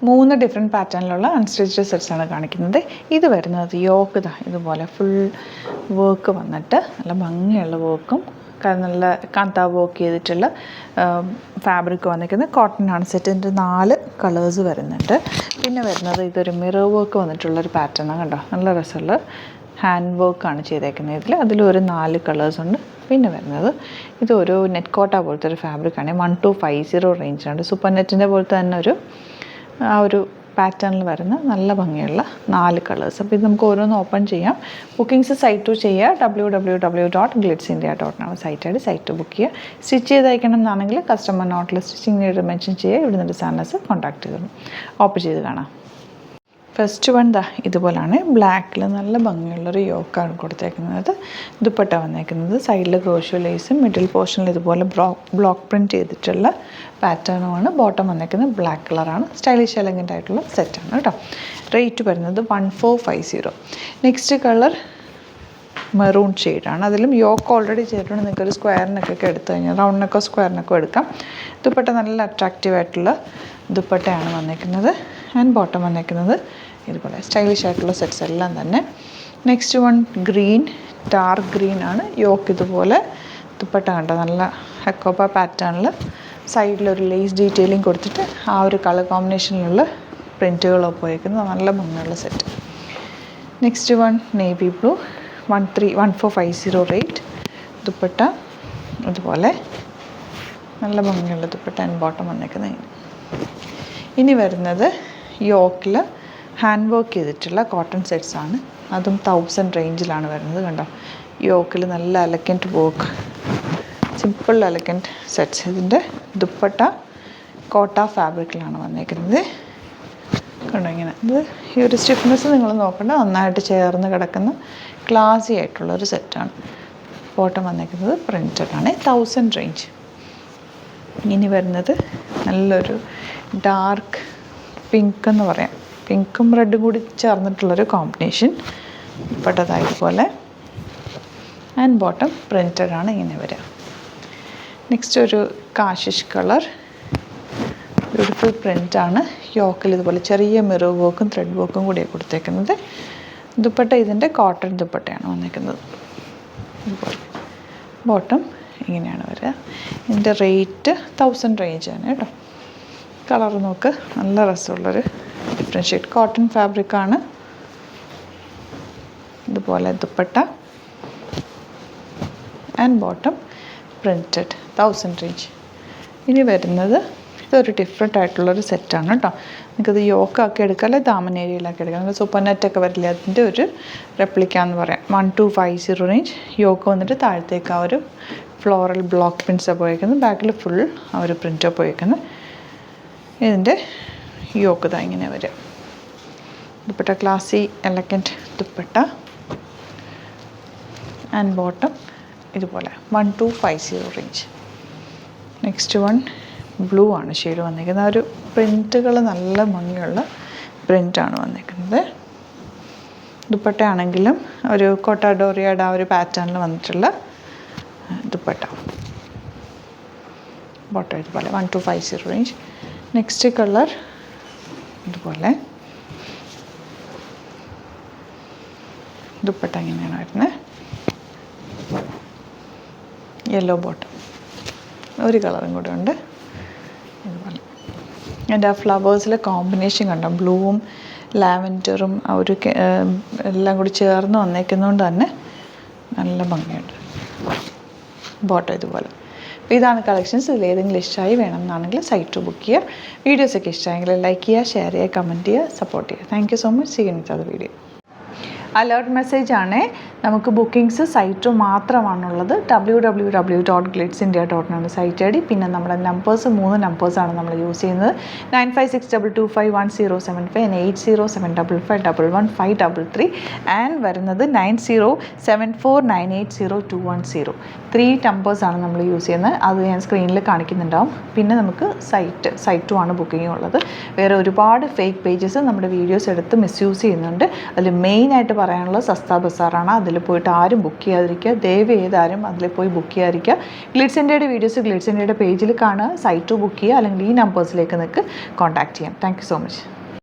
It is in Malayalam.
3 ഡിഫറെൻറ്റ് പാറ്റേണിലുള്ള അൺസ്റ്റിച്ച്ഡ് സെറ്റ്സാണ് കാണിക്കുന്നത്. ഇത് വരുന്നത് യോക്ക് ഇതുപോലെ ഫുൾ വർക്ക് വന്നിട്ട് നല്ല ഭംഗിയുള്ള വർക്കും നല്ല കാന്ത വർക്ക് ചെയ്തിട്ടുള്ള ഫാബ്രിക് വന്നിരിക്കുന്നത്. കോട്ടൺ ആണ് സെറ്റിൻ്റെ 4 കളേഴ്സ് വരുന്നുണ്ട്. പിന്നെ വരുന്നത് ഇതൊരു മിറർ വർക്ക് വന്നിട്ടുള്ളൊരു പാറ്റേണാണ്. കണ്ടോ, നല്ല രസമുള്ള ഹാൻഡ് വർക്കാണ് ചെയ്തേക്കുന്നത്. അതിലൊരു 4 കളേഴ്സ് ഉണ്ട്. പിന്നെ വരുന്നത് ഇതൊരു നെറ്റ് കോട്ട പോലത്തെ ഒരു ഫാബ്രിക്കാണ്. 1250 റേഞ്ചാണ്. സൂപ്പർ നെറ്റിൻ്റെ പോലത്തെ തന്നെ ഒരു പാറ്റേണിൽ വരുന്ന നല്ല ഭംഗിയുള്ള 4 കളേഴ്സ്. അപ്പോൾ ഇത് നമുക്ക് ഓരോന്ന് ഓപ്പൺ ചെയ്യാം. ബുക്കിംഗ്സ് സൈറ്റ് ചെയ്യുക. www.glitzindia.com സൈറ്റായിട്ട് സൈറ്റ് ബുക്ക് ചെയ്യുക. സ്റ്റിച്ച് ചെയ്ത് അയക്കണം എന്നാണെങ്കിൽ കസ്റ്റമർ നോട്ടിൽ സ്റ്റിച്ചിങ് നീഡ് മെൻഷൻ ചെയ്യുക. ഇവിടെ നിന്ന് ഡിസൈനേഴ്സ് കോൺടാക്ട് ചെയ്തു ഓപ്പൺ ചെയ്ത് കാണാം. ഫസ്റ്റ് വൺ ഇതുപോലാണ്. ബ്ലാക്കിൽ നല്ല ഭംഗിയുള്ളൊരു യോക്കാണ് കൊടുത്തേക്കുന്നത്. ദുപ്പട്ട വന്നേക്കുന്നത് സൈഡിൽ ക്രോഷ്യോ ലേസും മിഡിൽ പോർഷനിൽ ഇതുപോലെ ബ്ലോക്ക് പ്രിൻറ്റ് ചെയ്തിട്ടുള്ള പാറ്റേണുമാണ്. ബോട്ടം വന്നേക്കുന്നത് ബ്ലാക്ക് കളറാണ്. സ്റ്റൈലിഷ് എലഗൻ്റ് ആയിട്ടുള്ള സെറ്റാണ് കേട്ടോ. റേറ്റ് വരുന്നത് 1450. നെക്സ്റ്റ് കളർ മെറൂൺ ഷെയ്ഡാണ്. അതിലും യോക്ക് ഓൾറെഡി ചെയ്തിട്ടുണ്ട്. നിങ്ങൾക്കൊരു സ്ക്വയറിനൊക്കെ എടുത്തു കഴിഞ്ഞാൽ റൗണ്ടിനൊക്കെ സ്ക്വയറിനൊക്കെ എടുക്കാം. ദുപ്പട്ട നല്ല അട്രാക്റ്റീവായിട്ടുള്ള ദുപ്പട്ടയാണ് വന്നേക്കുന്നത്. ആൻഡ് ബോട്ടം വന്നേക്കുന്നത് ഇതുപോലെ സ്റ്റൈലിഷ് ആയിട്ടുള്ള സെറ്റ്സ് എല്ലാം തന്നെ. Next one green, dark green ആണ്. യോക്ക് ഇതുപോലെ ദുപ്പട്ട കണ്ട നല്ല ഹെക്കോപ്പ പാറ്റേണിൽ സൈഡിലൊരു ലേസ് ഡീറ്റെയിലിംഗ് കൊടുത്തിട്ട് ആ ഒരു കളർ കോമ്പിനേഷനിലുള്ള പ്രിൻറ്റുകളൊക്കെ പോയിരിക്കുന്നത് നല്ല ഭംഗിയുള്ള set. Next one navy blue, 1450 rate. Dupatta അതുപോലെ നല്ല ഭംഗിയുള്ള ദുപ്പട്ട ആൻഡ് ബോട്ടം വന്നേക്കുന്നത്. ഇനി വരുന്നത് യോക്കിൽ ഹാൻഡ് വർക്ക് ചെയ്തിട്ടുള്ള കോട്ടൺ സെറ്റ്സാണ്. അതും 1000 റേഞ്ചിലാണ് വരുന്നത്. കണ്ടോ, യോക്കിൽ നല്ല elegant work, simple elegant sets. ഇതിൻ്റെ ദുപ്പട്ട കോട്ട ഫാബ്രിക്കിലാണ് വന്നേക്കുന്നത്. കണ്ടോ, ഇങ്ങനെ ഇത് ഈ ഒരു സ്റ്റിഫ്നെസ് നിങ്ങൾ നോക്കണ്ട, നന്നായിട്ട് ചേർന്ന് കിടക്കുന്ന ക്ലാസി ആയിട്ടുള്ളൊരു സെറ്റാണ്. ബോട്ടം വന്നേക്കുന്നത് പ്രിൻറ്റഡ് ആണ്. 1000 റേഞ്ച്. ഇനി വരുന്നത് നല്ലൊരു ഡാർക്ക് പിങ്ക് എന്ന് പറയാം. പിങ്കും റെഡും കൂടി ചേർന്നിട്ടുള്ളൊരു കോമ്പിനേഷൻ. ഇതുപോലെ ആൻഡ് ബോട്ടം പ്രിൻറ്റഡ് ആണ് ഇങ്ങനെ വരിക. നെക്സ്റ്റ് ഒരു കാഷിഷ് കളർ, ബ്യൂട്ടിഫുൾ പ്രിൻ്റാണ്. യോക്കിൽ ഇതുപോലെ ചെറിയ മിറർ വർക്കും ത്രെഡ് വർക്കും കൂടിയാണ് കൊടുത്തേക്കുന്നത്. ദുപ്പട്ട ഇതിൻ്റെ കോട്ടൺ ദുപ്പട്ടയാണ് വന്നേക്കുന്നത്. ഇതുപോലെ ബോട്ടം ഇങ്ങനെയാണ് വരിക. ഇതിൻ്റെ റേറ്റ് 1000 റേഞ്ചാണ് കേട്ടോ. കളർ നോക്ക്, നല്ല രസമുള്ളൊരു ഡിഫറൻഷ്യേറ്റ് കോട്ടൺ ഫാബ്രിക്കാണ്. ഇതുപോലെ dupatta and bottom printed, 1000 range. ഇനി വരുന്നത് ഇതൊരു ഡിഫറെൻ്റ് ആയിട്ടുള്ളൊരു സെറ്റാണ് കേട്ടോ. നിങ്ങൾക്കത് യോക്കാക്കി എടുക്കാം, അല്ലെങ്കിൽ ദാമൻ ഏരിയയിലാക്കി എടുക്കാം. നിങ്ങൾ സൂപ്പർ നെറ്റൊക്കെ വരില്ല, അതിൻ്റെ ഒരു റെപ്ലിക്കാന്ന് പറയാം. 1250 റേഞ്ച്. യോക്ക് വന്നിട്ട് താഴത്തേക്ക് ആ ഒരു ഫ്ലോറൽ ബ്ലോക്ക് പ്രിൻറ്റ്സാണ് പോയിരിക്കുന്നത്. ബാക്കിൽ ഫുൾ ആ ഒരു പ്രിൻറ്റാണ് പോയിരിക്കുന്നത്. ഇതിൻ്റെ യോക്ക് ഇങ്ങനെ വരിക. Dupatta classy elegant dupatta and bottom ഇതുപോലെ 1250 റേഞ്ച്. നെക്സ്റ്റ് വൺ ബ്ലൂ ആണ് ഷെയ്ഡ് വന്നിരിക്കുന്നത്. ആ ഒരു പ്രിൻറ്റുകൾ നല്ല ഭംഗിയുള്ള പ്രിൻ്റാണ് വന്നിരിക്കുന്നത്. ദുപ്പട്ട ആണെങ്കിലും ഒരു കോട്ടാഡോറിയയുടെ ആ ഒരു പാറ്റേണിൽ വന്നിട്ടുള്ള ദുപ്പട്ട. ബോട്ടം ഇതുപോലെ 1250 റേഞ്ച്. നെക്സ്റ്റ് കളർ ഇതുപോലെ ദുപ്പട്ട ഇങ്ങനെയാണ് വരുന്നത്. Yellow bottom. ഒരു കളറും കൂടെ ഉണ്ട് ഇതുപോലെ. എൻ്റെ ആ ഫ്ലവേഴ്സിലെ കോമ്പിനേഷൻ കണ്ടോ, ബ്ലൂവും ലാവൻഡറും ആ ഒരു എല്ലാം കൂടി ചേർന്ന് വന്നേക്കുന്നതുകൊണ്ട് തന്നെ നല്ല ഭംഗിയുണ്ട്. ബോട്ടം ഇതുപോലെ. അപ്പോൾ ഇതാണ് കളക്ഷൻസ്. ഇതിൽ ഏതെങ്കിലും ഇഷ്ടമായി വേണമെന്നാണെങ്കിൽ സൈറ്റ് ബുക്ക് ചെയ്യുക. വീഡിയോസൊക്കെ ഇഷ്ടമായെങ്കിൽ ലൈക്ക് ചെയ്യുക, ഷെയർ ചെയ്യുക, കമൻറ്റ് ചെയ്യുക, സപ്പോർട്ട് ചെയ്യുക. Thank you so much. See you in the video. Alert message ആണ്. നമുക്ക് ബുക്കിംഗ്സ് സൈറ്റ് മാത്രമാണുള്ളത്. www.glitzindia.com site I D. പിന്നെ നമ്മുടെ നമ്പേഴ്സ് 3 നമ്പേഴ്സാണ് നമ്മൾ യൂസ് ചെയ്യുന്നത്. 9562251075 and 8075551153 ആൻഡ് വരുന്നത് 9074980210. 3 നമ്പേഴ്സാണ് നമ്മൾ യൂസ് ചെയ്യുന്നത്. അത് ഞാൻ സ്ക്രീനിൽ കാണിക്കുന്നുണ്ടാവും. പിന്നെ നമുക്ക് സൈറ്റും ആണ് ബുക്കിംഗ് ഉള്ളത്. വേറെ ഒരുപാട് ഫേക്ക് പേജസ് നമ്മുടെ വീഡിയോസ് എടുത്ത് മിസ്യൂസ് ചെയ്യുന്നുണ്ട്. അതിൽ മെയിനായിട്ട് പറയാനുള്ളത് സസ്ത ബസാറാണ്. അതിൽ പോയിട്ട് ആരും ബുക്ക് ചെയ്യാതിരിക്കുക. ദയവ് ചെയ്താരും അതിൽ പോയി ബുക്ക് ചെയ്യാതിരിക്കുക. ഗ്ലിറ്റ്സ് ഇന്ത്യയുടെ വീഡിയോസ് ഗ്ലിറ്റ്സ് ഇന്ത്യയുടെ പേജിൽ കാണുക, സൈറ്റ് ബുക്ക് ചെയ്യുക, അല്ലെങ്കിൽ ഈ നമ്പേഴ്സിലേക്ക് നിങ്ങൾക്ക് കോൺടാക്ട് ചെയ്യാം. Thank you so much.